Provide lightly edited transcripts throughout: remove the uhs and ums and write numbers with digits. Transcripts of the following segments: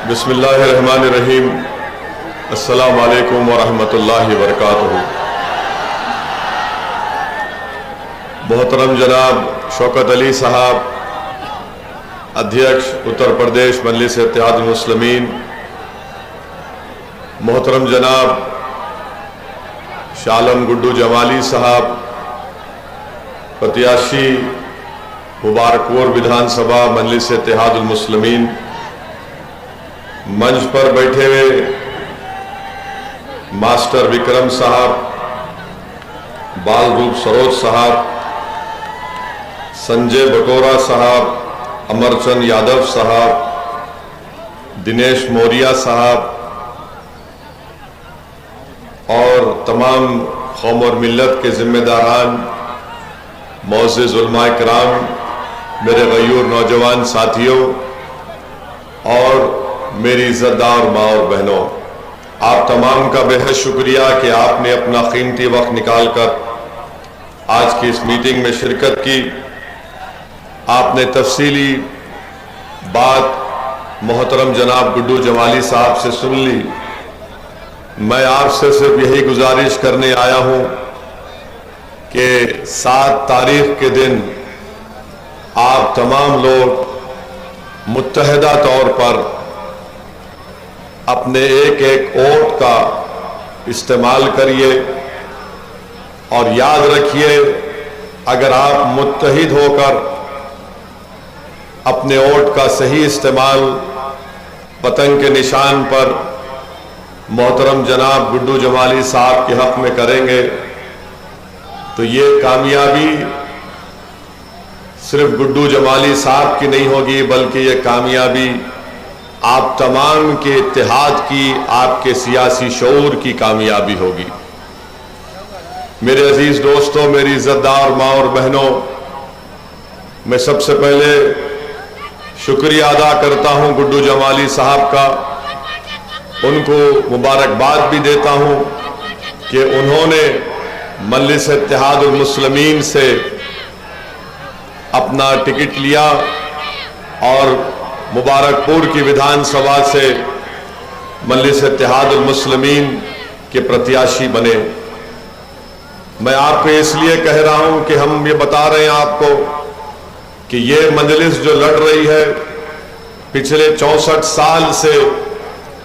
बिस्मिल्लाहिर्रहमानिर्रहीम। अस्सलामु अलैकुम वरहमतुल्लाहि वबरकातुहू। मोहतरम जनाब शौकत अली साहब, अध्यक्ष उत्तर प्रदेश मजलिस इत्तेहादुल मुस्लिमीन, मोहतरम जनाब शाह आलम गुड्डू जमाली साहब, प्रत्याशी मुबारकपुर विधानसभा मजलिस इत्तेहादुल मुस्लिमीन, मंच पर बैठे हुए मास्टर विक्रम साहब, बाल रूप सरोज साहब, संजय बटोरा साहब, अमरचंद यादव साहब, दिनेश मौर्या साहब और तमाम कौम और मिल्लत के जिम्मेदारान, मोअज़्ज़िज़ उलमा इकराम, मेरे गयूर नौजवान साथियों और मेरी इज़्ज़तदार माँ और बहनों, आप तमाम का बेहद शुक्रिया कि आपने अपना कीमती वक्त निकालकर आज की इस मीटिंग में शिरकत की। आपने तफसीली बात मोहतरम जनाब गुड्डू जमाली साहब से सुन ली। मैं आपसे सिर्फ यही गुजारिश करने आया हूँ कि 7 तारीख के दिन आप तमाम लोग मुत्तहिदा तौर पर अपने एक एक वोट का इस्तेमाल करिए और याद रखिए, अगर आप मुत्तहिद होकर अपने वोट का सही इस्तेमाल पतंग के निशान पर मोहतरम जनाब गुड्डू जमाली साहब के हक में करेंगे तो ये कामयाबी सिर्फ गुड्डू जमाली साहब की नहीं होगी, बल्कि ये कामयाबी आप तमाम के इत्तेहाद की, आपके सियासी शऊर की कामयाबी होगी। मेरे अजीज दोस्तों, मेरी इज़्ज़तदार माँ और बहनों, मैं सबसे पहले शुक्रिया अदा करता हूँ गुड्डू जमाली साहब का। उनको मुबारकबाद भी देता हूँ कि उन्होंने मजलिस इत्तेहादुल मुस्लिमीन से अपना टिकट लिया और मुबारकपुर की विधानसभा से मजलिस इत्तेहादुल मुस्लिमीन के प्रत्याशी बने। मैं आपको इसलिए कह रहा हूं कि हम ये बता रहे हैं आपको कि ये मजलिस जो लड़ रही है, पिछले 64 साल से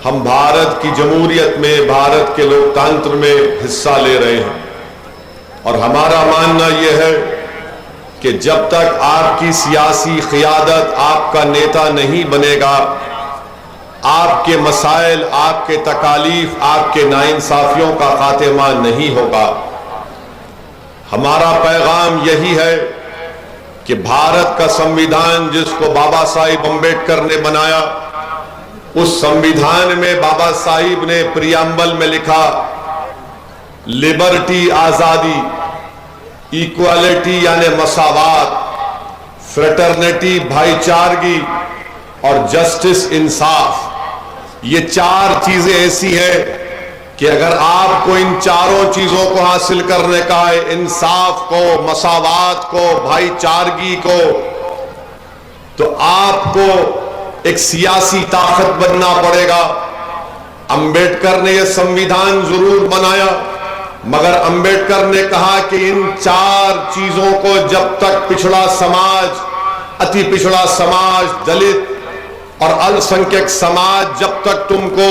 हम भारत की जमहूरियत में, भारत के लोकतंत्र में हिस्सा ले रहे हैं और हमारा मानना यह है कि जब तक आपकी सियासी क़ियादत, आपका नेता नहीं बनेगा, आपके मसाइल, आपके तकालीफ, आपके नाइंसाफियों का खात्मा नहीं होगा। हमारा पैगाम यही है कि भारत का संविधान जिसको बाबा साहिब अम्बेडकर ने बनाया, उस संविधान में बाबा साहिब ने प्रियम्बल में लिखा, लिबर्टी आजादी, इक्वालिटी यानी मसावात, फ्रेटर्निटी भाईचारगी और जस्टिस इंसाफ। ये 4 चीजें ऐसी है कि अगर आपको इन चारों चीजों को हासिल करने का है, इंसाफ को, मसावात को, भाईचारगी को, तो आपको एक सियासी ताकत बनना पड़ेगा। अंबेडकर ने यह संविधान जरूर बनाया, मगर अंबेडकर ने कहा कि इन 4 चीजों को जब तक पिछड़ा समाज, अति पिछड़ा समाज, दलित और अल्पसंख्यक समाज, जब तक तुमको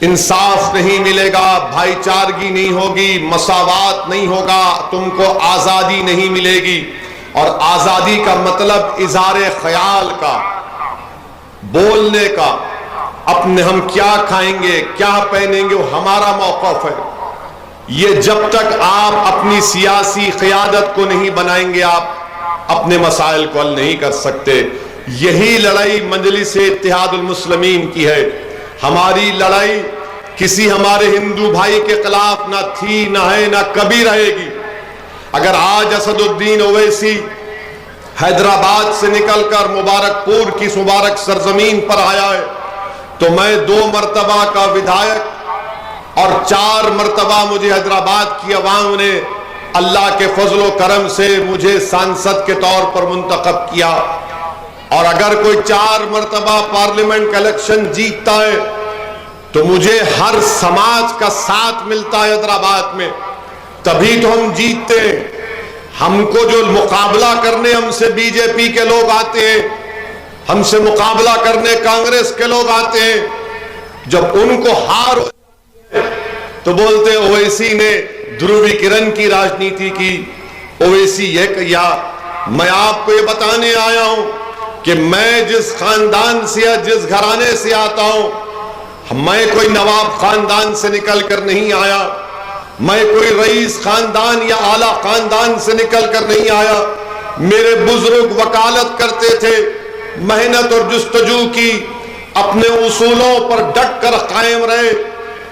इंसाफ नहीं मिलेगा, भाईचारगी नहीं होगी, मसावात नहीं होगा, तुमको आजादी नहीं मिलेगी। और आजादी का मतलब इज़हारे ख्याल का, बोलने का, अपने हम क्या खाएंगे, क्या पहनेंगे, वो हमारा मौक़िफ़ है। ये जब तक आप अपनी सियासी क़ियादत को नहीं बनाएंगे, आप अपने मसाइल को हल नहीं कर सकते। यही लड़ाई मजलिस इत्तेहादुल मुस्लिमीन की है। हमारी लड़ाई किसी हमारे हिंदू भाई के खिलाफ ना थी, ना है, ना कभी रहेगी। अगर आज असदुद्दीन ओवैसी हैदराबाद से निकलकर मुबारकपुर की मुबारक सरजमीन पर आया है, तो मैं 2 मरतबा का विधायक और 4 मरतबा मुझे हैदराबाद की अवाम ने अल्लाह के फजलो करम से मुझे सांसद के तौर पर मुंतखब किया। और अगर कोई 4 मरतबा पार्लियामेंट का इलेक्शन जीतता है तो मुझे हर समाज का साथ मिलता है हैदराबाद में, तभी तो हम जीतते हैं। हमको जो मुकाबला करने हमसे बीजेपी के लोग आते हैं, हमसे मुकाबला करने कांग्रेस के लोग आते हैं, जब उनको हार तो बोलते ओवैसी ने ध्रुवीकरण की राजनीति की, ओवैसी ये किया। मैं आपको ये बताने आया हूं कि मैं जिस खानदान से या जिस घराने से आता हूं, मैं कोई नवाब खानदान से निकल कर नहीं आया, मैं कोई रईस खानदान या आला खानदान से निकल कर नहीं आया। मेरे बुजुर्ग वकालत करते थे, मेहनत और जुस्तजू की, अपने उसूलों पर डट कर कायम रहे।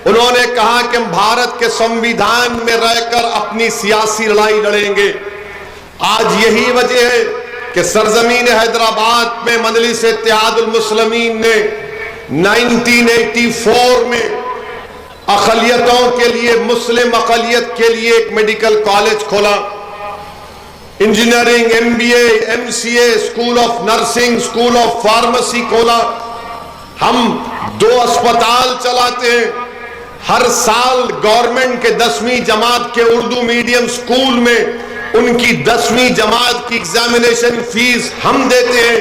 उन्होंने कहा कि हम भारत के संविधान में रहकर अपनी सियासी लड़ाई लड़ेंगे। आज यही वजह है कि सरजमीन हैदराबाद में मजलिस इत्तेहादुल मुस्लिमीन ने 1984 में अक़लियतों के लिए, मुस्लिम अक़लियत के लिए एक मेडिकल कॉलेज खोला, engineering, MBA, MCA, school of nursing, school of pharmacy खोला। हम 2 अस्पताल चलाते हैं। हर साल गवर्नमेंट के 10वीं जमात के उर्दू मीडियम स्कूल में उनकी 10वीं जमात की एग्जामिनेशन फीस हम देते हैं,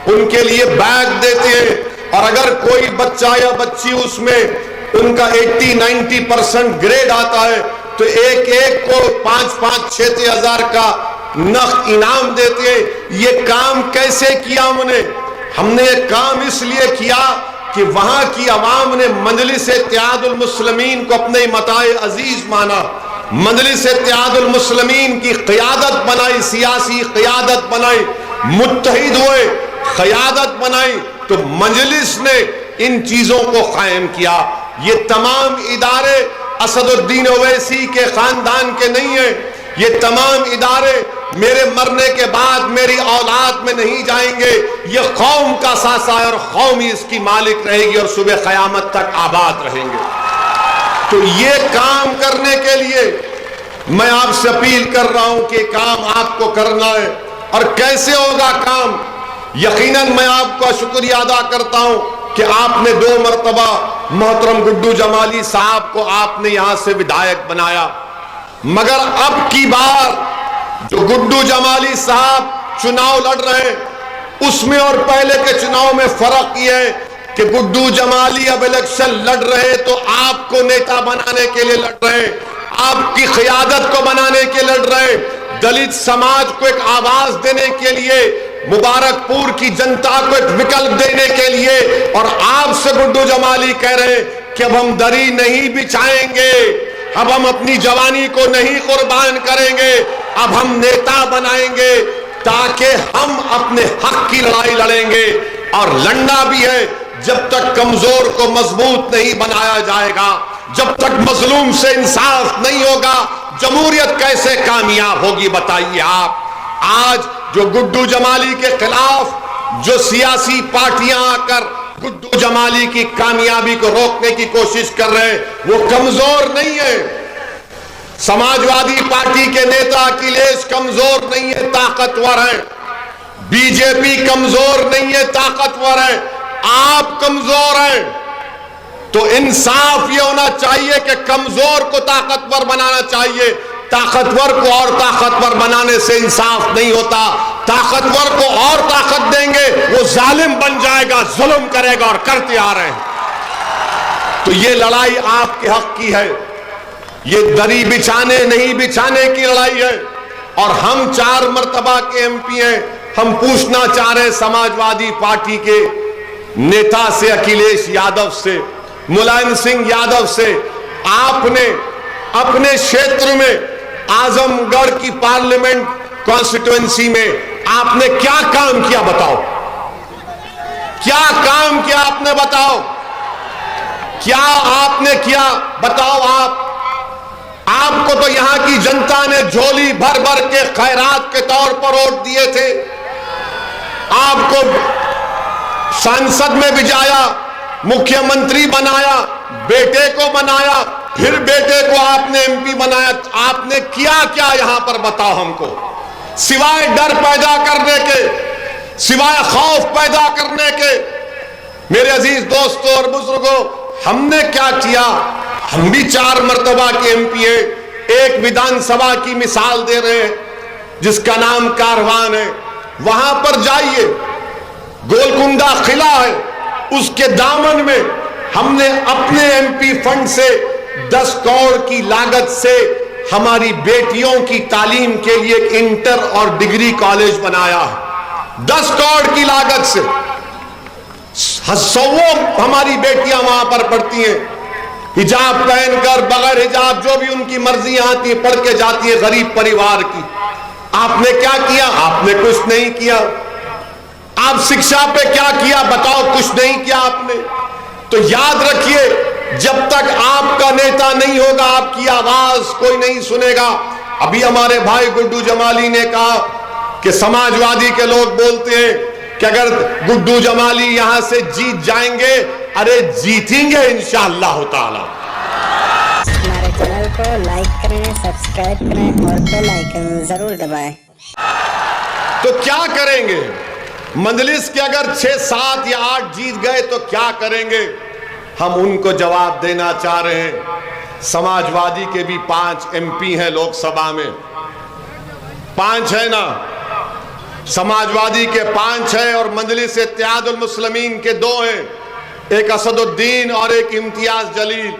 उनके लिए बैग देते हैं। और अगर कोई बच्चा या बच्ची उसमें उनका 80-90% ग्रेड आता है तो एक एक को 5-5-6 हजार का नक़द इनाम देते हैं। ये काम कैसे किया हमने ये काम इसलिए किया कि वहां की अवाम ने मजलिस इत्तेहादुल मुस्लिमीन को अपने मताए अजीज माना, मजलिस इत्तेहादुल मुस्लिमीन की क़ियादत बनाई, सियासी क़ियादत बनाई, मुत्तहिद हुए, क़ियादत बनाई, तो मजलिस ने इन चीजों को कायम किया। ये तमाम इदारे असदुद्दीन ओवैसी के खानदान के नहीं है, ये तमाम इदारे मेरे मरने के बाद मेरी औलाद में नहीं जाएंगे। ये कौम का सासा है और कौम ही इसकी मालिक रहेगी और सुबह क़यामत तक आबाद रहेंगे। तो ये काम करने के लिए मैं आपसे अपील कर रहा हूं कि काम आपको करना है। और कैसे होगा काम? यकीनन मैं आपका शुक्रिया अदा करता हूं कि आपने 2 मरतबा मोहतरम गुड्डू जमाली साहब को आपने यहां से विधायक बनाया, मगर अब की बार जो गुड्डू जमाली साहब चुनाव लड़ रहे हैं उसमें और पहले के चुनाव में फर्क यह है कि गुड्डू जमाली अब इलेक्शन लड़ रहे तो आपको नेता बनाने के लिए लड़ रहे हैं, आपकी क़ियादत को बनाने के लड़ रहे हैं, दलित समाज को एक आवाज देने के लिए, मुबारकपुर की जनता को एक विकल्प देने के लिए। और आपसे गुड्डू जमाली कह रहे हैं कि अब हम दरी नहीं बिछाएंगे, अब हम अपनी जवानी को नहीं कुर्बान करेंगे, अब हम नेता बनाएंगे ताकि हम अपने हक की लड़ाई लड़ेंगे। और लड़ना भी है, जब तक कमजोर को मजबूत नहीं बनाया जाएगा, जब तक मजलूम से इंसाफ नहीं होगा, जमहूरियत कैसे कामयाब होगी बताइए आप। आज जो गुड्डू जमाली के खिलाफ जो सियासी पार्टियां आकर गुड्डू जमाली की कामयाबी को रोकने की कोशिश कर रहे हैं, वो कमजोर नहीं है। समाजवादी पार्टी के नेता अखिलेश कमजोर नहीं है, ताकतवर है। बीजेपी कमजोर नहीं है, ताकतवर है। आप कमजोर हैं, तो इंसाफ ये होना चाहिए कि कमजोर को ताकतवर बनाना चाहिए। ताकतवर को और ताकतवर बनाने से इंसाफ नहीं होता। ताकतवर को और ताकत देंगे वो जालिम बन जाएगा, जुल्म करेगा, और करते आ रहे हैं। तो ये लड़ाई आपके हक की है, ये दरी बिछाने नहीं बिछाने की लड़ाई है। और हम 4 मरतबा के MP हैं। हम पूछना चाह रहे हैं समाजवादी पार्टी के नेता से, अखिलेश यादव से, मुलायम सिंह यादव से, आपने अपने क्षेत्र में आजमगढ़ की पार्लियामेंट कॉन्स्टिट्यूएंसी में आपने क्या काम किया बताओ? क्या काम किया आपने बताओ? क्या आपने किया बताओ आप? आपको तो यहां की जनता ने झोली भर भर के खैरात के तौर पर वोट दिए थे, आपको संसद में भिजाया, मुख्यमंत्री बनाया, बेटे को बनाया, फिर बेटे को आपने MP बनाया। आपने किया क्या यहां पर बताओ हमको? सिवाय डर पैदा करने के, सिवाय खौफ पैदा करने के। मेरे अजीज दोस्तों और बुजुर्गों, हमने क्या किया? हम भी 4 मर्तबा के एमपी हैं। एक विधानसभा की मिसाल दे रहे हैं जिसका नाम कारवान है। वहां पर जाइए, गोलकुंडा किला है, उसके दामन में हमने अपने एमपी फंड से 10 करोड़ की लागत से हमारी बेटियों की तालीम के लिए इंटर और डिग्री कॉलेज बनाया है। 10 करोड़ की लागत से सौओं हमारी बेटियां वहां पर पढ़ती हैं, हिजाब पहनकर, बगैर हिजाब, जो भी उनकी मर्जी आती है पढ़ के जाती है, गरीब परिवार की। आपने क्या किया? आपने कुछ नहीं किया। आप शिक्षा पे क्या किया बताओ? कुछ नहीं किया आपने। तो याद रखिए, जब तक आपका नेता नहीं होगा आपकी आवाज कोई नहीं सुनेगा। अभी हमारे भाई गुड्डू जमाली ने कहा कि समाजवादी के लोग बोलते हैं कि अगर गुड्डू जमाली यहां से जीत जाएंगे, अरे जीतेंगे इंशाअल्लाह ताला। हमारे चैनल को लाइक करें, सब्सक्राइब करें और बेल आइकन जरूर दबाएं। तो क्या करेंगे? मजलिस के अगर 6, 7 या 8 जीत गए तो क्या करेंगे? हम उनको जवाब देना चाह रहे हैं। समाजवादी के भी 5 एमपी हैं लोकसभा में, 5 है ना? समाजवादी के 5 है और मजलिस इत्तेहादुल मुस्लिमीन के 2 हैं, एक असदुद्दीन और एक इम्तियाज जलील।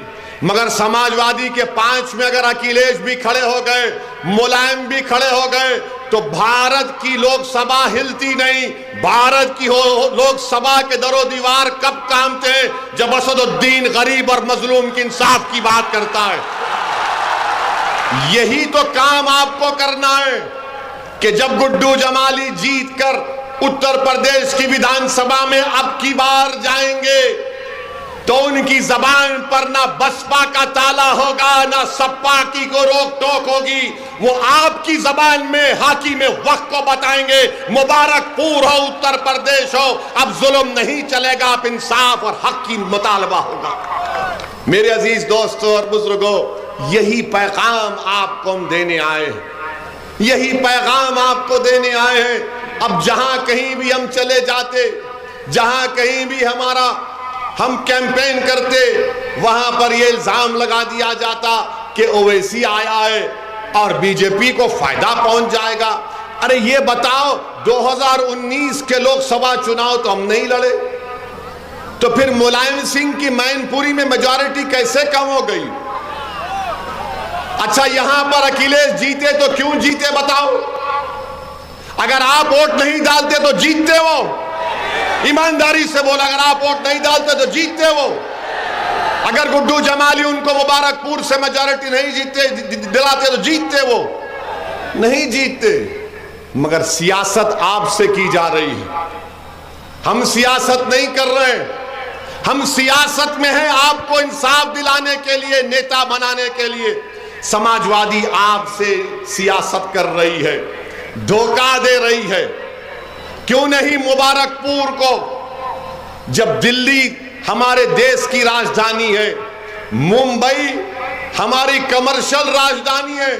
मगर समाजवादी के 5 में अगर अखिलेश भी खड़े हो गए, मुलायम भी खड़े हो गए, तो भारत की लोकसभा हिलती नहीं। भारत की लोकसभा के दरो दीवार कब कांपते हैं? जब असदुद्दीन गरीब और मजलूम की इंसाफ की बात करता है। यही तो काम आपको करना है कि जब गुड्डू जमाली जीतकर उत्तर प्रदेश की विधानसभा में अब की बार जाएंगे तो उनकी जबान पर ना बसपा का ताला होगा, ना सपा की को रोक टोक होगी। वो आपकी जबान में हाकिम वक्त को बताएंगे, मुबारकपुर हो, उत्तर प्रदेश हो, अब जुल्म नहीं चलेगा, अब इंसाफ और हक की मुतालबा होगा। मेरे अजीज दोस्तों और बुजुर्गों, यही पैगाम आपको हम देने आए हैं, यही पैगाम आपको देने आए हैं। अब जहां कहीं भी हम चले जाते, जहां कहीं भी हम कैंपेन करते, वहां पर यह इल्जाम लगा दिया जाता कि ओवैसी आया है और बीजेपी को फायदा पहुंच जाएगा। अरे ये बताओ, 2019 के लोकसभा चुनाव तो हम नहीं लड़े, तो फिर मुलायम सिंह की मैनपुरी में मेजॉरिटी कैसे कम हो गई? अच्छा, यहां पर अखिलेश जीते तो क्यों जीते बताओ? अगर आप वोट नहीं डालते तो जीतते वो। ईमानदारी से बोला, अगर आप वोट नहीं डालते तो जीतते वो। अगर गुड्डू जमाली उनको मुबारकपुर से मेजॉरिटी नहीं जीतते दिलाते तो जीतते वो। नहीं जीतते। मगर सियासत आपसे की जा रही है, हम सियासत नहीं कर रहे। हम सियासत में हैं आपको इंसाफ दिलाने के लिए, नेता बनाने के लिए। समाजवादी आपसे सियासत कर रही है, धोखा दे रही है। क्यों नहीं मुबारकपुर को, जब दिल्ली हमारे देश की राजधानी है, मुंबई हमारी कमर्शियल राजधानी है,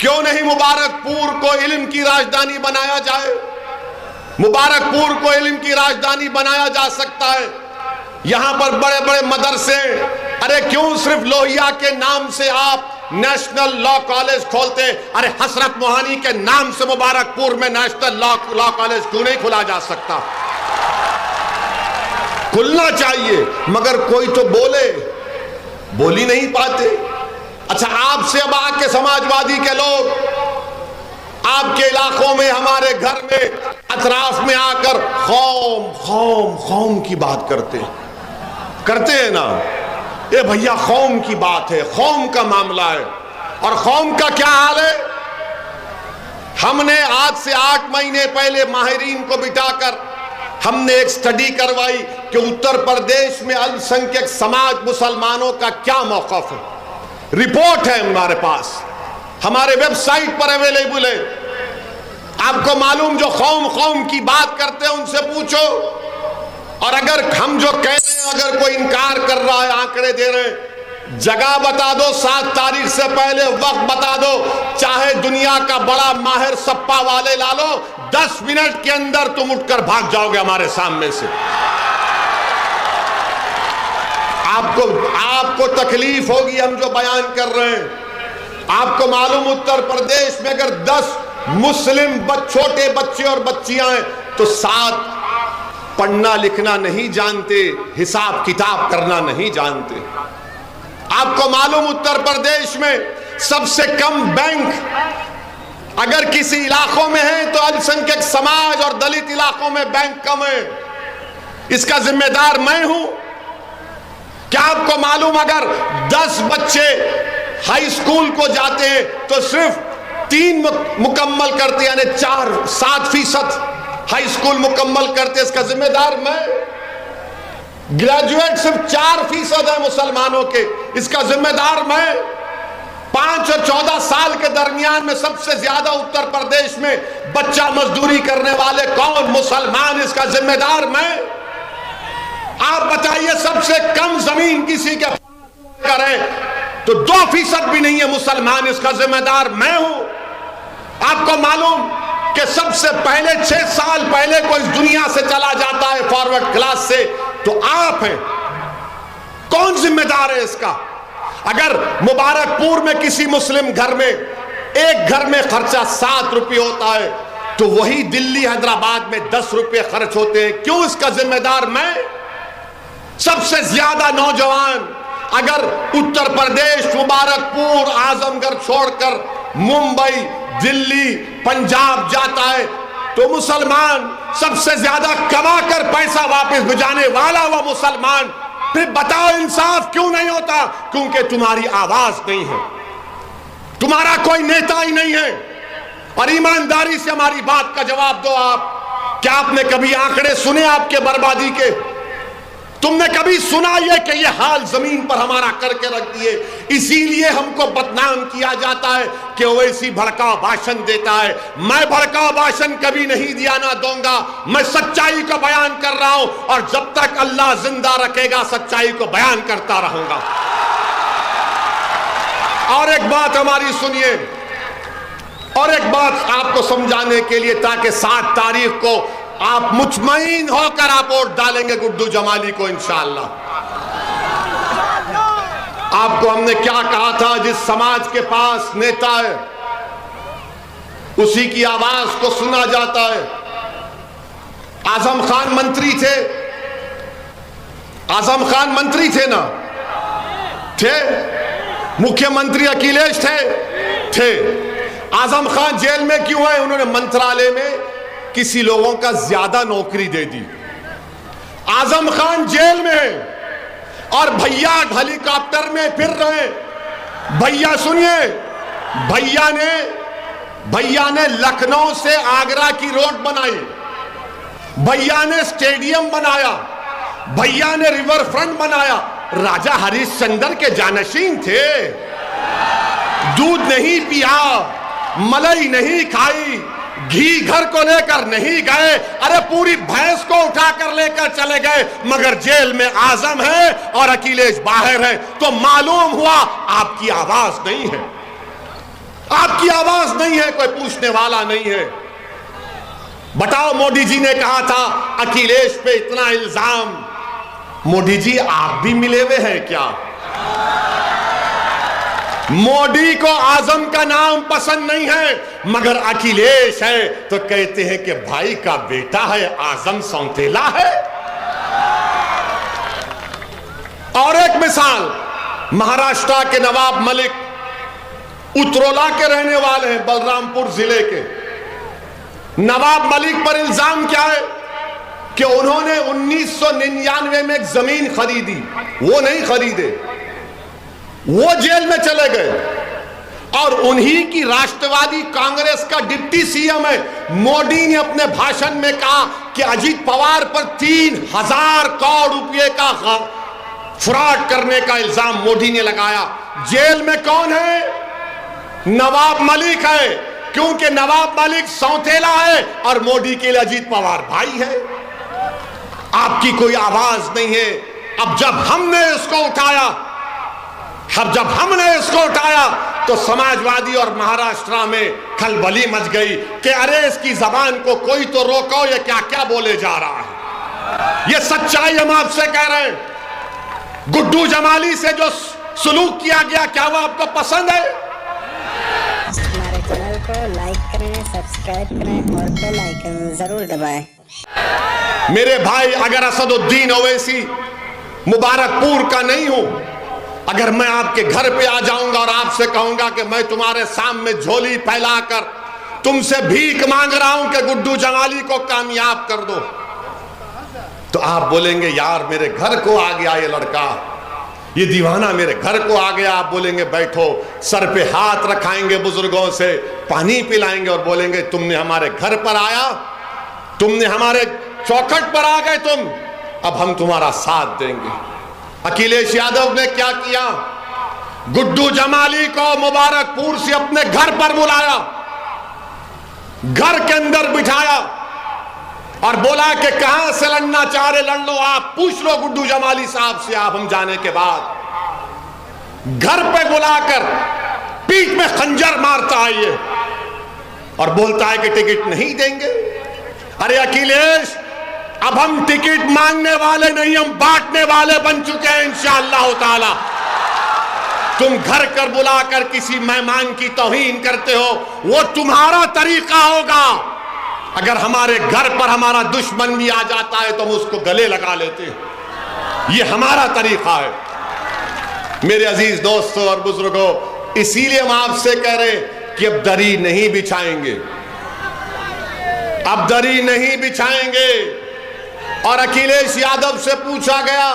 क्यों नहीं मुबारकपुर को इल्म की राजधानी बनाया जाए? मुबारकपुर को इल्म की राजधानी बनाया जा सकता है। यहां पर बड़े बड़े मदरसे, अरे क्यों सिर्फ लोहिया के नाम से आप नेशनल लॉ कॉलेज खोलते? अरे हसरत मोहानी के नाम से मुबारकपुर में नेशनल लॉ कॉलेज क्यों नहीं खुला जा सकता? खुलना चाहिए, मगर कोई तो बोल ही नहीं पाते। अच्छा, आपसे अब आके समाजवादी के लोग आपके इलाकों में, हमारे घर में, अतराफ में आकर खौम खौम खौम की बात करते हैं ना। ये भैया खौम की बात है, खौम का मामला है। और खौम का क्या हाल है? हमने आज से 8 महीने पहले माहिरीन को बिठाकर हमने एक स्टडी करवाई कि उत्तर प्रदेश में अल्पसंख्यक समाज मुसलमानों का क्या मौक़िफ़ है। रिपोर्ट है हमारे पास, हमारे वेबसाइट पर अवेलेबल है। आपको मालूम, जो खौम की बात करते हैं उनसे पूछो। और अगर हम जो कह रहे हैं, अगर कोई इनकार कर रहा है, आंकड़े दे रहे हैं, जगह बता दो, 7 तारीख से पहले वक्त बता दो, चाहे दुनिया का बड़ा माहिर सप्पा वाले ला लो, 10 मिनट के अंदर तुम उठकर भाग जाओगे हमारे सामने से। आपको तकलीफ होगी हम जो बयान कर रहे हैं। आपको मालूम उत्तर प्रदेश में अगर 10 मुस्लिम छोटे बच्चे और बच्चियां हैं तो 7 पढ़ना लिखना नहीं जानते, हिसाब किताब करना नहीं जानते। आपको मालूम उत्तर प्रदेश में सबसे कम बैंक अगर किसी इलाकों में है तो अल्पसंख्यक समाज और दलित इलाकों में बैंक कम है। इसका जिम्मेदार मैं हूं। क्या आपको मालूम अगर 10 बच्चे हाई स्कूल को जाते हैं तो सिर्फ 3 मुकम्मल करते, यानी 7% हाई स्कूल मुकम्मल करते, इसका जिम्मेदार मैं। ग्रेजुएट सिर्फ 4% है मुसलमानों के, इसका जिम्मेदार मैं। 5 और 14 साल के दरमियान में सबसे ज्यादा उत्तर प्रदेश में बच्चा मजदूरी करने वाले कौन? मुसलमान, इसका जिम्मेदार मैं। आप बताइए सबसे कम जमीन किसी के करें तो 2% भी नहीं है मुसलमान, इसका जिम्मेदार मैं हूं। आपको मालूम कि सबसे पहले 6 साल पहले कोई इस दुनिया से चला जाता है फॉरवर्ड क्लास से तो आप हैं। कौन जिम्मेदार है इसका? अगर मुबारकपुर में किसी मुस्लिम घर में एक घर में खर्चा 7 रुपये होता है तो वही दिल्ली हैदराबाद में 10 रुपये खर्च होते हैं। क्यों? इसका जिम्मेदार मैं। सबसे ज्यादा नौजवान अगर उत्तर प्रदेश, मुबारकपुर, आजमगढ़ छोड़कर मुंबई, दिल्ली, पंजाब जाता है तो मुसलमान सबसे ज्यादा कमाकर पैसा वापस भिजाने वाला वो मुसलमान। फिर बताओ इंसाफ क्यों नहीं होता? क्योंकि तुम्हारी आवाज नहीं है, तुम्हारा कोई नेता ही नहीं है। और ईमानदारी से हमारी बात का जवाब दो आप। क्या आपने कभी आंकड़े सुने आपके बर्बादी के? तुमने कभी सुना ये कि ये हाल जमीन पर हमारा करके रख दिए? इसीलिए हमको बदनाम किया जाता है कि ओवैसी भड़काऊ भाषण देता है। मैं भड़काऊ भाषण कभी नहीं दिया, ना दूंगा। मैं सच्चाई को बयान कर रहा हूं और जब तक अल्लाह जिंदा रखेगा सच्चाई को बयान करता रहूंगा। और एक बात हमारी सुनिए, और एक बात आपको समझाने के लिए, ताकि 7 तारीख को आप मुतमईन होकर आप वोट डालेंगे गुड्डू जमाली को इंशाअल्लाह। आपको हमने क्या कहा था? जिस समाज के पास नेता है उसी की आवाज को सुना जाता है। आजम खान मंत्री थे, आजम खान मंत्री थे ना? थे। मुख्यमंत्री अखिलेश थे। आजम खान जेल में क्यों है? उन्होंने मंत्रालय में किसी लोगों का ज्यादा नौकरी दे दी। आजम खान जेल में है और भैया हेलीकॉप्टर में फिर रहे। भैया सुनिए, भैया ने लखनऊ से आगरा की रोड बनाई, भैया ने स्टेडियम बनाया, भैया ने रिवर फ्रंट बनाया। राजा हरिश्चंद्र के जानशीन थे। दूध नहीं पिया, मलाई नहीं खाई, घी घर को लेकर नहीं गए। अरे पूरी भैंस को उठाकर लेकर चले गए, मगर जेल में आजम है और अखिलेश बाहर है। तो मालूम हुआ आपकी आवाज नहीं है, आपकी आवाज नहीं है, कोई पूछने वाला नहीं है। बताओ, मोदी जी ने कहा था अखिलेश पे इतना इल्जाम। मोदी जी आप भी मिले हुए हैं क्या? मोदी को आजम का नाम पसंद नहीं है, मगर अखिलेश है तो कहते हैं कि भाई का बेटा है, आजम सौतेला है। और एक मिसाल, महाराष्ट्र के नवाब मलिक उतरोला के रहने वाले हैं, बलरामपुर जिले के। नवाब मलिक पर इल्जाम क्या है कि उन्होंने 1999 में एक जमीन खरीदी, वो नहीं खरीदे, वो जेल में चले गए। और उन्हीं की राष्ट्रवादी कांग्रेस का डिप्टी सीएम है। मोदी ने अपने भाषण में कहा कि अजीत पवार पर 3000 करोड़ रुपए का फ्रॉड करने का इल्जाम मोदी ने लगाया। जेल में कौन है? नवाब मलिक है, क्योंकि नवाब मलिक सौतेला है और मोदी के लिए अजीत पवार भाई है। आपकी कोई आवाज नहीं है। अब जब हमने इसको उठाया तो समाजवादी और महाराष्ट्र में खलबली मच गई कि अरे इसकी जबान को कोई तो रोको, ये क्या क्या बोले जा रहा है। ये सच्चाई हम आपसे कह रहे हैं। गुड्डू जमाली से जो सुलूक किया गया, क्या वो आपको पसंद है? हमारे चैनल को लाइक करें, सब्सक्राइब करें और बेल आइकन जरूर दबाएं। मेरे भाई, अगर असदुद्दीन ओवैसी मुबारकपुर का नहीं हूं, अगर मैं आपके घर पे आ जाऊंगा और आपसे कहूंगा कि मैं तुम्हारे सामने झोली फैलाकर तुमसे भीख मांग रहा हूं कि गुड्डू जमाली को कामयाब कर दो, तो आप बोलेंगे यार मेरे घर को आ गया ये लड़का, ये दीवाना मेरे घर को आ गया। आप बोलेंगे बैठो, सर पे हाथ रखाएंगे, बुजुर्गों से पानी पिलाएंगे और बोलेंगे तुमने हमारे घर पर आया, तुमने हमारे चौखट पर आ गए तुम, अब हम तुम्हारा साथ देंगे। अखिलेश यादव ने क्या किया? गुड्डू जमाली को मुबारकपुर से अपने घर पर बुलाया, घर के अंदर बिठाया और बोला कि कहां से लड़ना चाह रहे लड़ लो, आप पूछ लो गुड्डू जमाली साहब से। आप हम जाने के बाद घर पे बुलाकर पीठ में खंजर मारता है ये और बोलता है कि टिकट नहीं देंगे। अरे अखिलेश, अब हम टिकट मांगने वाले नहीं, हम बांटने वाले बन चुके हैं इंशाअल्लाह ताला। तुम घर कर बुलाकर किसी मेहमान की तौहीन करते हो, वो तुम्हारा तरीका होगा। अगर हमारे घर पर हमारा दुश्मन भी आ जाता है तो हम उसको गले लगा लेते हैं, ये हमारा तरीका है। मेरे अजीज दोस्तों और बुजुर्गों, इसीलिए हम आपसे कह रहे कि अब दरी नहीं बिछाएंगे, अब दरी नहीं बिछाएंगे। और अखिलेश यादव से पूछा गया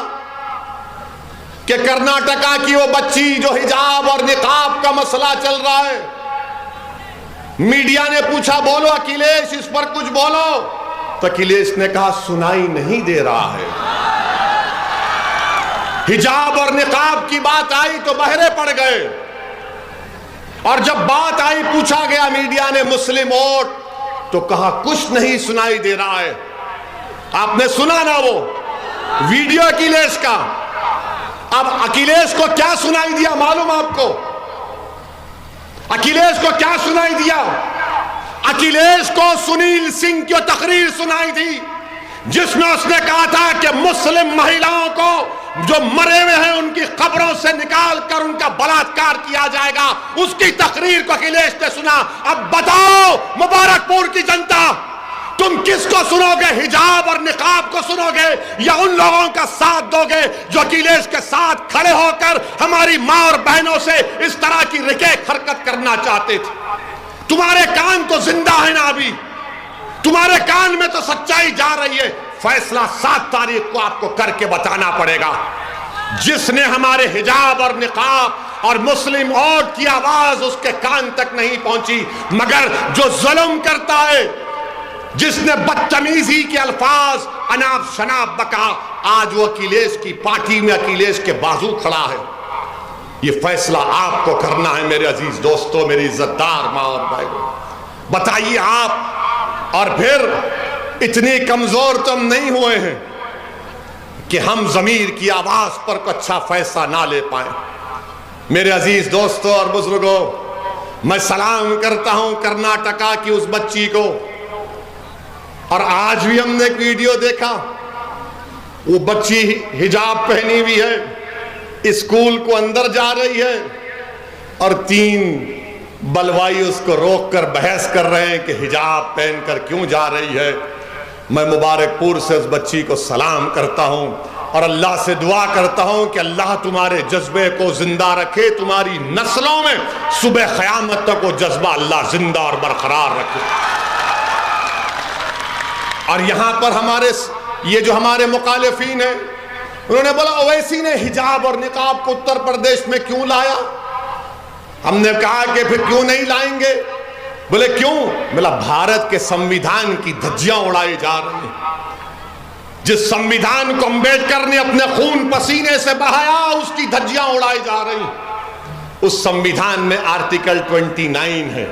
कि कर्नाटका की वो बच्ची जो हिजाब और निकाब का मसला चल रहा है, मीडिया ने पूछा बोलो अखिलेश इस पर कुछ बोलो, तो अखिलेश ने कहा सुनाई नहीं दे रहा है। हिजाब और निकाब की बात आई तो बहरे पड़ गए, और जब बात आई पूछा गया मीडिया ने मुस्लिम वोट, तो कहा कुछ नहीं सुनाई दे रहा है। आपने सुना ना वो वीडियो अखिलेश का? अब अखिलेश को क्या सुनाई दिया मालूम आपको? अखिलेश को क्या सुनाई दिया? अखिलेश को सुनील सिंह की तकरीर सुनाई दी जिसमें उसने कहा था कि मुस्लिम महिलाओं को जो मरे हुए हैं उनकी कब्रों से निकाल कर उनका बलात्कार किया जाएगा। उसकी तकरीर को अखिलेश ने सुना। अब बताओ मुबारकपुर की जनता, तुम किसको सुनोगे? हिजाब और निकाब को सुनोगे या उन लोगों का साथ दोगे जो अखिलेश के साथ खड़े होकर हमारी मां और बहनों से इस तरह की रिकेक हरकत करना चाहते थे? तुम्हारे कान तो जिंदा है ना, अभी तुम्हारे कान में तो सच्चाई जा रही है। फैसला 7 तारीख को आपको करके बताना पड़ेगा। जिसने हमारे हिजाब और निकाब और मुस्लिम वोट की आवाज उसके कान तक नहीं पहुंची, मगर जो जुल्म करता है, जिसने बदतमीजी के अल्फाज अनाप शनाप बका, आज वो अखिलेश की पार्टी में अखिलेश के बाजू खड़ा है। ये फैसला आपको करना है मेरे अजीज दोस्तों, मेरी इज्जतदार मां और भाई। बताइए आप, और फिर इतने कमजोर तो हम नहीं हुए हैं कि हम जमीर की आवाज पर कोई अच्छा फैसला ना ले पाए। मेरे अजीज दोस्तों और बुजुर्गों, मैं सलाम करता हूं कर्नाटका की उस बच्ची को। और आज भी हमने एक वीडियो देखा, वो बच्ची हिजाब पहनी हुई है, स्कूल को अंदर जा रही है और 3 बलवाई उसको रोककर बहस कर रहे हैं कि हिजाब पहनकर क्यों जा रही है। मैं मुबारकपुर से उस बच्ची को सलाम करता हूं और अल्लाह से दुआ करता हूं कि अल्लाह तुम्हारे जज्बे को जिंदा रखे, तुम्हारी नस्लों में सुबह क़यामत तक वो जज्बा अल्लाह जिंदा और बरकरार रखे। और यहां पर हमारे ये जो हमारे मुखालिफिन है, उन्होंने बोला ओवैसी ने हिजाब और निकाब को उत्तर प्रदेश में क्यों लाया? हमने कहा कि फिर क्यों नहीं लाएंगे? बोले क्यों? बोला भारत के संविधान की धज्जियां उड़ाई जा रही हैं। जिस संविधान को अंबेडकर ने अपने खून पसीने से बहाया, उसकी धज्जियां उड़ाई जा रही। उस संविधान में आर्टिकल 29 है।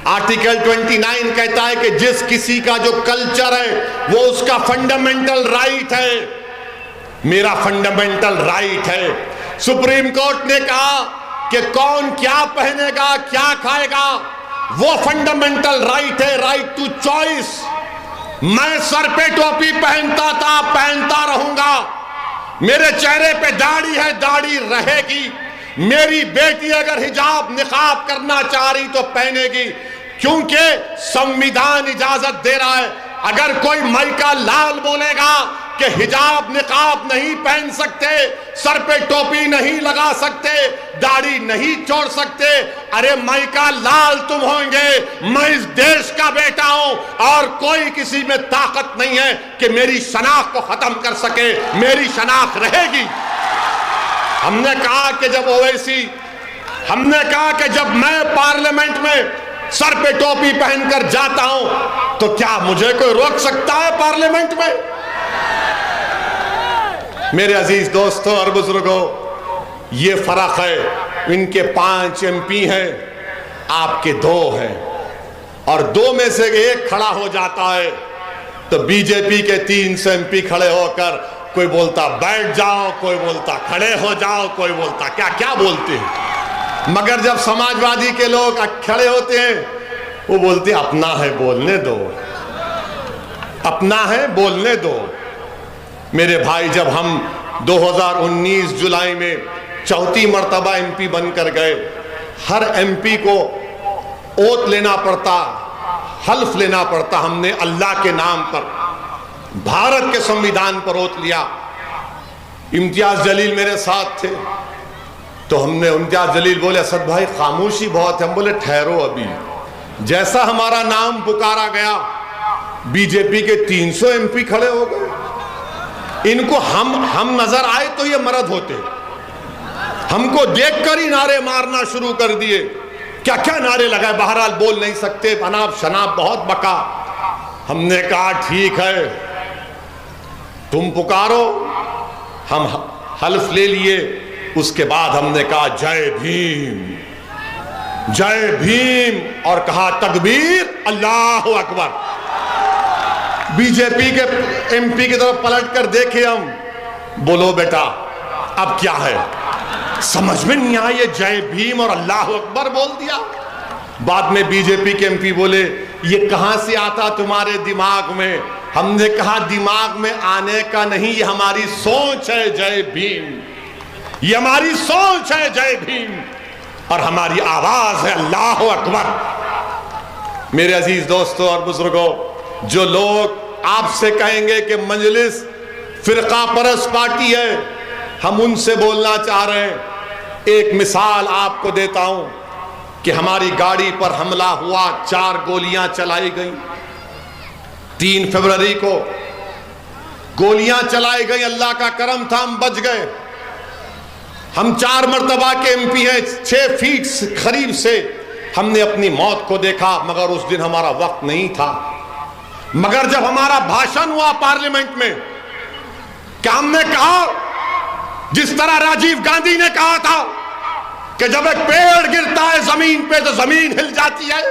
आर्टिकल 29 कहता है कि जिस किसी का जो कल्चर है वो उसका फंडामेंटल राइट है। मेरा फंडामेंटल राइट है। सुप्रीम कोर्ट ने कहा कि कौन क्या पहनेगा, क्या खाएगा, वो फंडामेंटल राइट है, राइट टू चॉइस। मैं सर पे टोपी पहनता था, पहनता रहूंगा। मेरे चेहरे पे दाढ़ी है, दाढ़ी रहेगी। मेरी बेटी अगर हिजाब निकाब करना चाह रही तो पहनेगी, क्योंकि संविधान इजाजत दे रहा है। अगर कोई माइका लाल बोलेगा कि हिजाब निकाब नहीं पहन सकते, सर पे टोपी नहीं लगा सकते, दाढ़ी नहीं छोड़ सकते, अरे माइका लाल तुम होंगे, मैं इस देश का बेटा हूं और कोई किसी में ताकत नहीं है कि मेरी शनाख्त को खत्म कर सके। मेरी शनाख्त रहेगी। हमने कहा कि जब ओवैसी, हमने कहा कि जब मैं पार्लियामेंट में सर पे टोपी पहनकर जाता हूं तो क्या मुझे कोई रोक सकता है पार्लियामेंट में? मेरे अजीज दोस्तों और बुजुर्गों, ये फर्क है। इनके 5 MP हैं, आपके 2 हैं, और 2 में से एक खड़ा हो जाता है तो बीजेपी के 300 MP खड़े होकर कोई बोलता बैठ जाओ, कोई बोलता खड़े हो जाओ, कोई बोलता क्या क्या बोलते हैं। मगर जब समाजवादी के लोग खड़े होते हैं वो बोलते हैं अपना है बोलने दो, अपना है बोलने दो। मेरे भाई, जब हम 2019 जुलाई में 4थी मर्तबा MP बनकर गए, हर MP को ओथ लेना पड़ता, हल्फ लेना पड़ता। हमने अल्लाह के नाम पर, भारत के संविधान पर ओथ लिया। इम्तियाज जलील मेरे साथ थे तो हमने, इम्तियाज जलील बोले असद भाई खामोशी बहुत है। हम बोले ठहरो अभी। जैसा हमारा नाम पुकारा गया, बीजेपी के 300 MP खड़े हो गए। इनको हम नजर आए तो ये मर्द होते, हमको देखकर ही नारे मारना शुरू कर दिए। क्या क्या नारे लगाए, बहरहाल बोल नहीं सकते, अनाप शनाप बहुत बका। हमने कहा ठीक है, तुम पुकारो, हम हल्फ ले लिए। उसके बाद हमने कहा जय भीम, जय भीम, और कहा तकबीर, अल्लाह अकबर। बीजेपी के MP की तरफ पलट कर देखे हम, बोलो बेटा अब क्या है? समझ में नहीं आया, जय भीम और अल्लाह अकबर बोल दिया। बाद में बीजेपी के MP बोले ये कहां से आता तुम्हारे दिमाग में? हमने कहा दिमाग में आने का नहीं, ये हमारी सोच है जय भीम, ये हमारी सोच है जय भीम, और हमारी आवाज है अल्लाह अकबर। मेरे अजीज दोस्तों और बुजुर्गों, जो लोग आपसे कहेंगे कि मजलिस फिरका परस्त पार्टी है, हम उनसे बोलना चाह रहे हैं। एक मिसाल आपको देता हूं कि हमारी गाड़ी पर हमला हुआ, 4 गोलियां चलाई गई। 3 फरवरी को गोलियां चलाई गई, अल्लाह का करम था हम बच गए। हम 4 मर्तबा के MP हैं, 6 फीट करीब से हमने अपनी मौत को देखा, मगर उस दिन हमारा वक्त नहीं था। मगर जब हमारा भाषण हुआ पार्लियामेंट में, क्या हमने कहा जिस तरह राजीव गांधी ने कहा था कि जब एक पेड़ गिरता है जमीन पे तो जमीन हिल जाती है?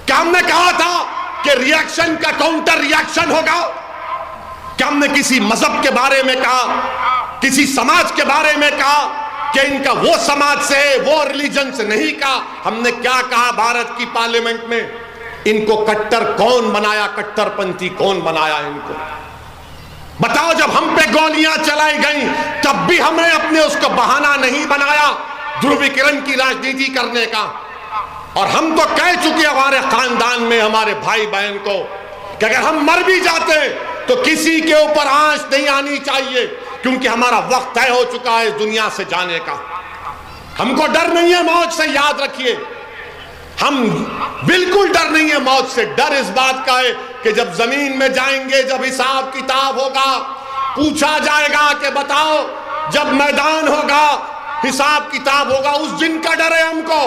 क्या हमने कहा था कि रिएक्शन का काउंटर रिएक्शन होगा? क्या हमने किसी मजहब के बारे में कहा, किसी समाज के बारे में कहा कि इनका वो समाज से, वो रिलीजन से नहीं कहा? हमने क्या कहा भारत की पार्लियामेंट में? इनको कट्टर कौन बनाया, कट्टरपंथी कौन बनाया इनको? बताओ, जब हम पे गोलियां चलाई गई तब भी हमने अपने उसको बहाना नहीं बनाया ध्रुवीकरण की राजनीति करने का। और हम तो कह चुके हमारे खानदान में, हमारे भाई बहन को, कि अगर हम मर भी जाते तो किसी के ऊपर आंच नहीं आनी चाहिए, क्योंकि हमारा वक्त तय हो चुका है इस दुनिया से जाने का। हमको डर नहीं है मौत से, याद रखिए, हम बिल्कुल डर नहीं है मौत से। डर इस बात का है कि जब जमीन में जाएंगे, जब हिसाब किताब होगा, पूछा जाएगा कि बताओ, जब मैदान होगा, हिसाब किताब होगा, उस दिन का डर है हमको।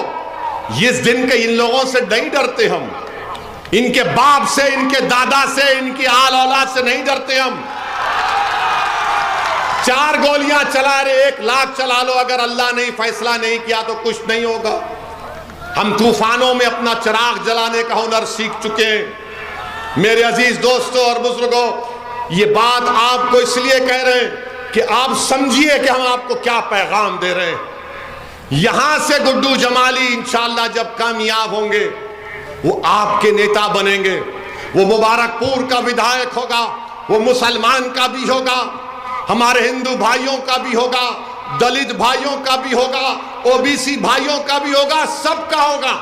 इस दिन के इन लोगों से नहीं डरते हम, इनके बाप से, इनके दादा से, इनकी आल औलाद से नहीं डरते हम। 4 गोलियां चला रहे, 1 लाख चला लो, अगर अल्लाह ने फैसला नहीं किया तो कुछ नहीं होगा। हम तूफानों में अपना चिराग जलाने का हुनर सीख चुके हैं। मेरे अजीज दोस्तों और बुजुर्गों, ये बात आपको इसलिए कह रहे हैं कि आप समझिए कि हम आपको क्या पैगाम दे रहे हैं। यहां से गुड्डू जमाली इंशाअल्लाह जब कामयाब होंगे, वो आपके नेता बनेंगे, वो मुबारकपुर का विधायक होगा, वो मुसलमान का भी होगा, हमारे हिंदू भाइयों का भी होगा, दलित भाइयों का भी होगा, ओबीसी भाइयों का भी होगा, सबका होगा।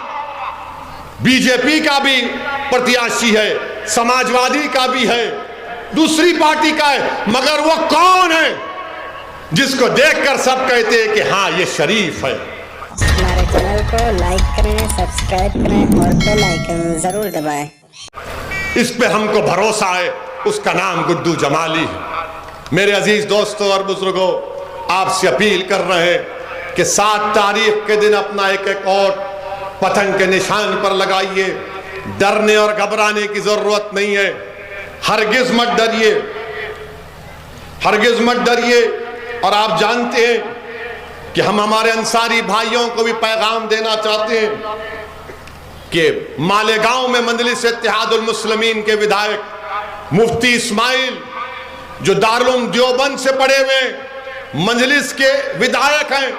बीजेपी का भी प्रत्याशी है, समाजवादी का भी है, दूसरी पार्टी का है, मगर वो कौन है जिसको देखकर सब कहते हैं कि हाँ ये शरीफ है। हमारे चैनल को लाइक करें, सब्सक्राइब करें और बेल आइकन जरूर दबाएं। इस पे हमको भरोसा है, उसका नाम गुड्डू जमाली है। मेरे अजीज दोस्तों और बुजुर्गों, आपसे अपील कर रहे हैं कि 7 तारीख के दिन अपना एक एक वोट पतंग के निशान पर लगाइए। डरने और घबराने की जरूरत नहीं है, हरगिज मत डरिए, हरगिज मत डरिए। और आप जानते हैं कि हम हमारे अंसारी भाइयों को भी पैगाम देना चाहते हैं कि मालेगांव में मजलिस इत्तेहादुल मुस्लिमीन के विधायक मुफ्ती इस्माइल, जो दारुल उलूम देवबंद से पढ़े हुए मजलिस के विधायक हैं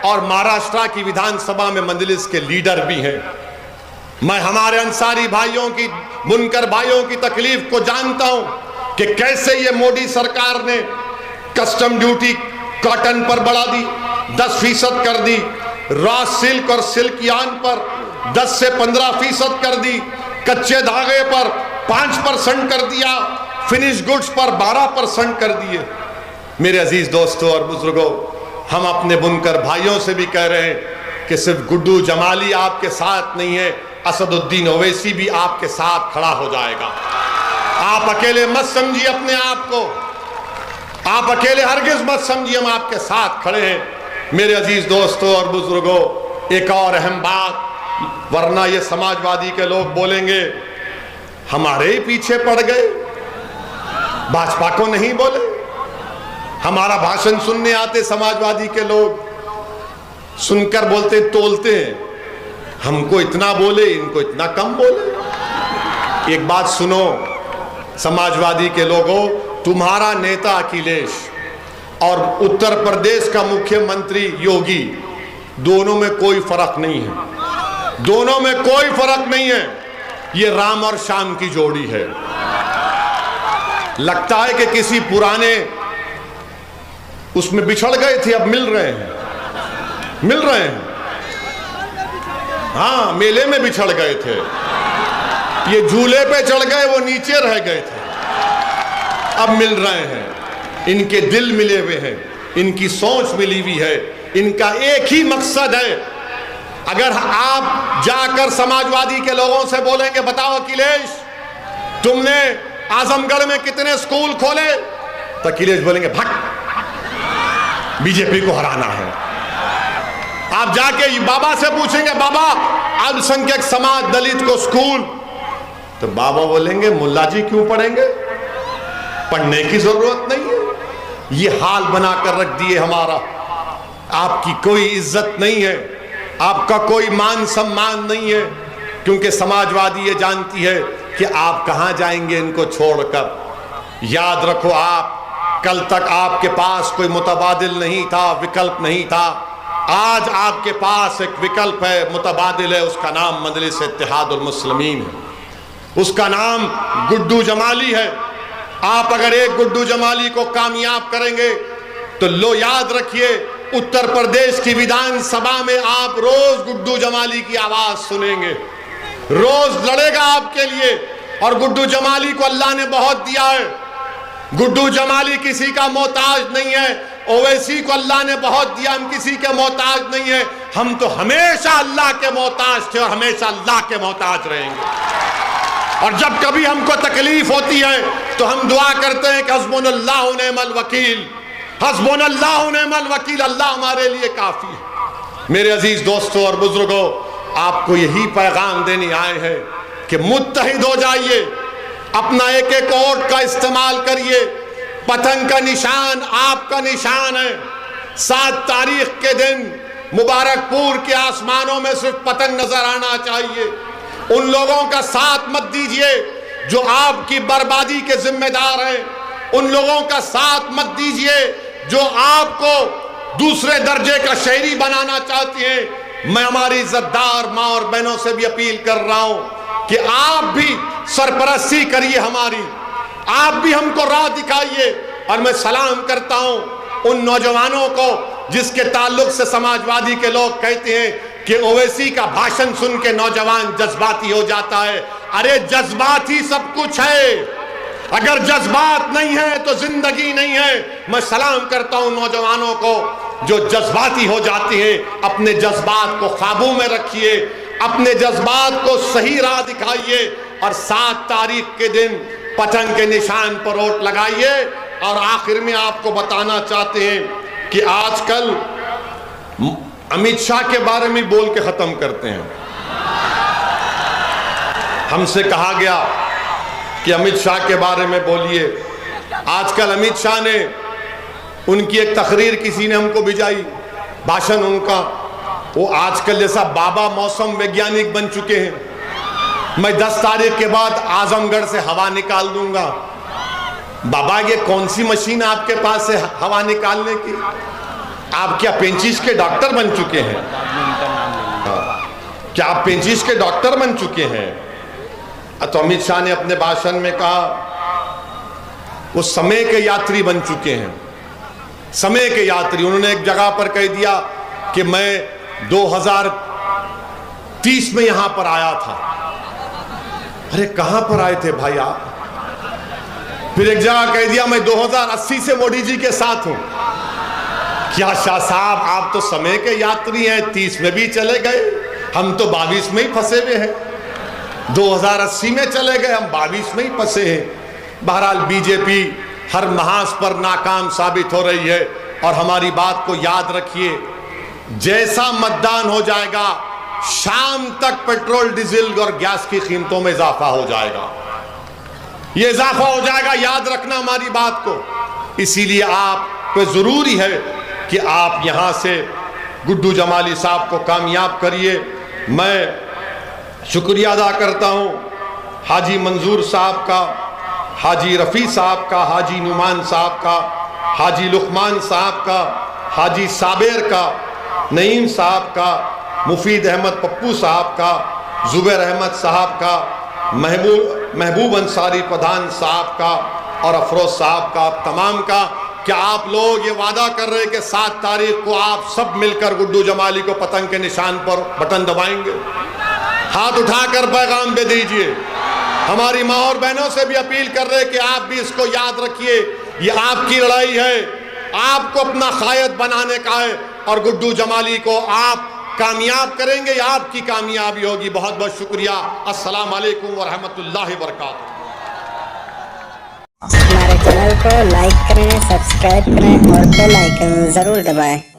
और महाराष्ट्र की विधानसभा में मजलिस के लीडर भी हैं, मैं हमारे अंसारी भाइयों की, बुनकर भाइयों की तकलीफ को जानता हूं कि कैसे ये मोदी सरकार ने कस्टम ड्यूटी कॉटन पर बढ़ा दी, 10% कर दी, रॉ सिल्क और सिल्क यान पर 10 से 15% कर दी, कच्चे धागे पर 5% कर दिया, फिनिश गुड्स पर 12% कर दिए। मेरे अजीज दोस्तों और बुजुर्गों, हम अपने बुनकर भाइयों से भी कह रहे हैं कि सिर्फ गुड्डू जमाली आपके साथ नहीं है, असदुद्दीन ओवैसी भी आपके साथ खड़ा हो जाएगा। आप अकेले मत समझिए अपने आप को, आप अकेले हरगिज मत समझिए, हम आपके साथ खड़े हैं। मेरे अजीज दोस्तों और बुजुर्गों, एक और अहम बात, वरना ये समाजवादी के लोग बोलेंगे हमारे ही पीछे पड़ गए, भाजपा को नहीं बोले। हमारा भाषण सुनने आते समाजवादी के लोग, सुनकर बोलते तोलते हैं, हमको इतना बोले, इनको इतना कम बोले। एक बात सुनो समाजवादी के लोगों, तुम्हारा नेता अखिलेश और उत्तर प्रदेश का मुख्यमंत्री योगी, दोनों में कोई फर्क नहीं है, दोनों में कोई फर्क नहीं है। ये राम और श्याम की जोड़ी है। लगता है कि किसी पुराने उसमें बिछड़ गए थे, अब मिल रहे हैं, मिल रहे हैं। हाँ, मेले में बिछड़ गए थे, ये झूले पे चढ़ गए, वो नीचे रह गए थे, अब मिल रहे हैं। इनके दिल मिले हुए हैं, इनकी सोच मिली हुई है, इनका एक ही मकसद है। अगर आप जाकर समाजवादी के लोगों से बोलेंगे बताओ अखिलेश तुमने आजमगढ़ में कितने स्कूल खोले, तो अखिलेश बोलेंगे भट, बीजेपी को हराना है। आप जाके बाबा से पूछेंगे बाबा अल्पसंख्यक समाज दलित को स्कूल, तो बाबा बोलेंगे मुल्ला जी क्यों पढ़ेंगे, पढ़ने की जरूरत नहीं है। ये हाल बनाकर रख दिए हमारा, आपकी कोई इज्जत नहीं है, आपका कोई मान सम्मान नहीं है, क्योंकि समाजवादी ये जानती है कि आप कहां जाएंगे इनको छोड़कर। याद रखो, आप कल तक आपके पास कोई मुतबादिल नहीं था, विकल्प नहीं था, आज आपके पास एक विकल्प है, मुतबादिल है, उसका नाम मजलिस इत्तेहादुल मुस्लिमीन है, उसका नाम गुड्डू जमाली है। आप अगर एक गुड्डू जमाली को कामयाब करेंगे तो लो याद रखिए, उत्तर प्रदेश की विधानसभा में आप रोज गुड्डू जमाली की आवाज सुनेंगे, रोज लड़ेगा आपके लिए। और गुड्डू जमाली को अल्लाह ने बहुत दिया है, गुड्डू जमाली किसी का मोहताज नहीं है। ओवैसी को अल्लाह ने बहुत दिया, हम किसी के मोहताज नहीं है, हम तो हमेशा अल्लाह के मोहताज थे और हमेशा अल्लाह के मोहताज रहेंगे। और जब कभी हमको तकलीफ होती है तो हम दुआ करते हैं कि हस्बुनल्लाहु निअमल वकील, हस्बुनल्लाहु निअमल वकील, अल्लाह हमारे लिए काफी है। मेरे अजीज दोस्तों और बुजुर्गों, आपको यही पैगाम देने आए हैं कि मुत्तहिद हो जाइए, अपना एक एक वोट का इस्तेमाल करिए। पतंग का निशान आपका निशान है। 7 तारीख के दिन मुबारकपुर के आसमानों में सिर्फ पतंग नजर आना चाहिए। उन लोगों का साथ मत दीजिए जो आपकी बर्बादी के जिम्मेदार हैं, उन लोगों का साथ मत दीजिए जो आपको दूसरे दर्जे का शहरी बनाना चाहती हैं, मैं हमारी इज्जतदार माँ और बहनों से भी अपील कर रहा हूं कि आप भी सरपरस्ती करिए हमारी, आप भी हमको राह दिखाइए। और मैं सलाम करता हूं उन नौजवानों को जिसके ताल्लुक से समाजवादी के लोग कहते हैं कि ओवैसी का भाषण सुन के नौजवान जज्बाती हो जाता है। अरे जज्बात ही सब कुछ है, अगर जज्बात नहीं है तो जिंदगी नहीं है। मैं सलाम करता हूं नौजवानों को जो जज्बाती हो जाते हैं, अपने जज्बात को काबू में रखिए, अपने जज्बात को सही राह दिखाइए और 7 तारीख के दिन पतंग के निशान पर वोट लगाइए। और आखिर में आपको बताना चाहते हैं कि आजकल अमित शाह के बारे में बोल के खत्म करते हैं। हमसे कहा गया कि अमित शाह के बारे में बोलिए। आजकल अमित शाह ने, उनकी एक तकरीर किसी ने हमको भिजाई, भाषण उनका, वो आजकल जैसा बाबा मौसम वैज्ञानिक बन चुके हैं। मैं 10 तारीख के बाद आजमगढ़ से हवा निकाल दूंगा। बाबा ये कौन सी मशीन आपके पास है हवा निकालने की? आप क्या पेंचिश के डॉक्टर बन चुके हैं? क्या आप पेंचिश के डॉक्टर बन चुके हैं? तो अमित शाह ने अपने भाषण में कहा वो समय के यात्री बन चुके हैं, समय के यात्री। उन्होंने एक जगह पर कह दिया कि मैं 2030 में यहां पर आया था। अरे कहां पर आए थे भाई आप? फिर एक जगह कह दिया मैं 2080 से मोदी जी के साथ हूं। क्या शाह साहब, आप तो समय के यात्री हैं, 30 में भी चले गए, हम तो 22 में ही फंसे हुए हैं। 2080 में चले गए, हम 22 में ही फंसे हैं। बहरहाल बीजेपी हर महाज पर नाकाम साबित हो रही है। और हमारी बात को याद रखिए, जैसा मतदान हो जाएगा शाम तक पेट्रोल डीजल और गैस की कीमतों में इजाफा हो जाएगा, ये इजाफा हो जाएगा, याद रखना हमारी बात को। इसीलिए आप पे जरूरी है कि आप यहां से गुड्डू जमाली साहब को कामयाब करिए। मैं शुक्रिया अदा करता हूं हाजी मंजूर साहब का, हाजी रफ़ी साहब का, हाजी नुमान साहब का, हाजी लुकमान साहब का, हाजी साबिर का, नईम साहब का, मुफीद अहमद पप्पू साहब का, जुबैर अहमद साहब का, महबूब अंसारी प्रधान साहब का और अफरोज साहब का, तमाम का। क्या आप लोग ये वादा कर रहे हैं कि 7 तारीख को आप सब मिलकर गुड्डू जमाली को पतंग के निशान पर बटन दबाएंगे? हाथ उठाकर पैगाम दे दीजिए। हमारी माँ और बहनों से भी अपील कर रहे हैं कि आप भी इसको याद रखिए, ये आपकी लड़ाई है, आपको अपना कायद बनाने का है और गुड्डू जमाली को आप कामयाब करेंगे, ये आपकी कामयाबी होगी। बहुत बहुत शुक्रिया। अस्सलाम वालेकुम व रहमतुल्लाहि व बरकातहू। हमारे चैनल को लाइक करें, सब्सक्राइब करें और बेल आइकन जरूर दबाएं।